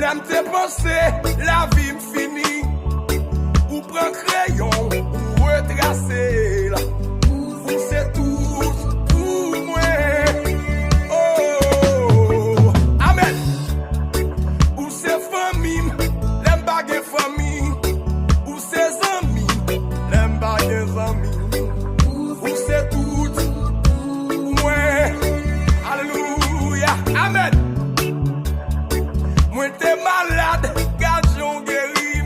L'aime te penser, la vie me finit. Ou prend crayon, ou retracer là. Vous c'est tout pour moi. Oh, amen. Ou c'est famille, l'aime baguer famille. Ou c'est amis, l'aime baguer amis. Ou c'est tout pour moi. Alléluia, amen. Moi t'es malade, garçon guéri.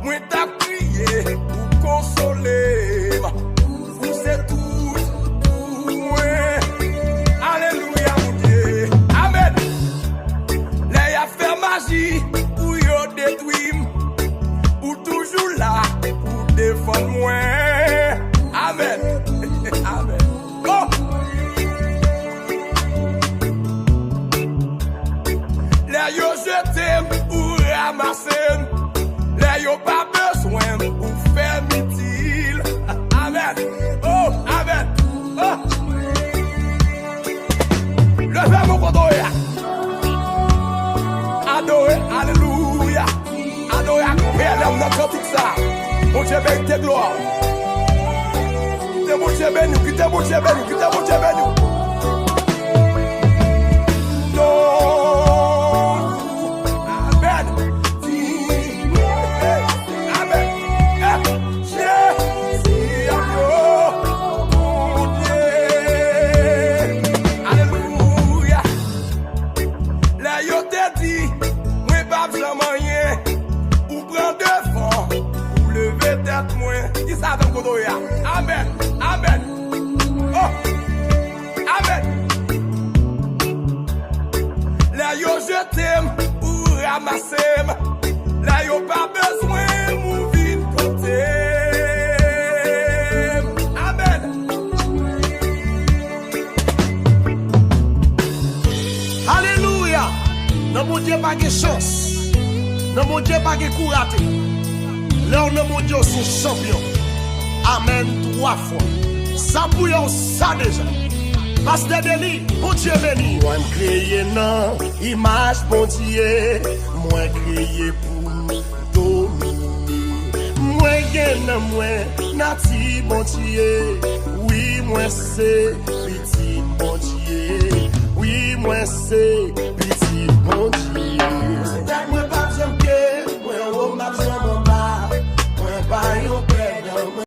Moi t'as prié pour consoler. Vous c'est tout pour moi. Alléluia mon Dieu. Amen. Là y a fait magie pour yo détruire. Ou toujours là pour défendre moi. Amen. Amen. Oh. Là yo je t'aime pour ramasser. Là yo pas besoin pour faire utile. Amen. Oh, amen. Oh. Levez mon condoya. Adorez, alléluia. Adorez à l'homme dans tout ça. Mon Dieu béni tes gloires. Quittez mon Dieu béni, quittez mon Dieu béni, quittez mon Dieu béni. Amen, amen, oh, amen. Là yo je t'aime pour ramasser. Là yo pas besoin mon vide côté. Amen. Alléluia. Non mon Dieu pas de chance. Non mon Dieu pas de courage. Là on mon Dieu son champion. Amen 3 fois. Ça bouillon ça déjà. Pasteur Deli, bon Dieu béni. Moi créé non, image bon Dieu. Moi créé pour dominer. Moi gagne moi, nati bon Dieu. Oui, moi c'est petit bon Dieu. Oui, moi c'est petit bon Dieu.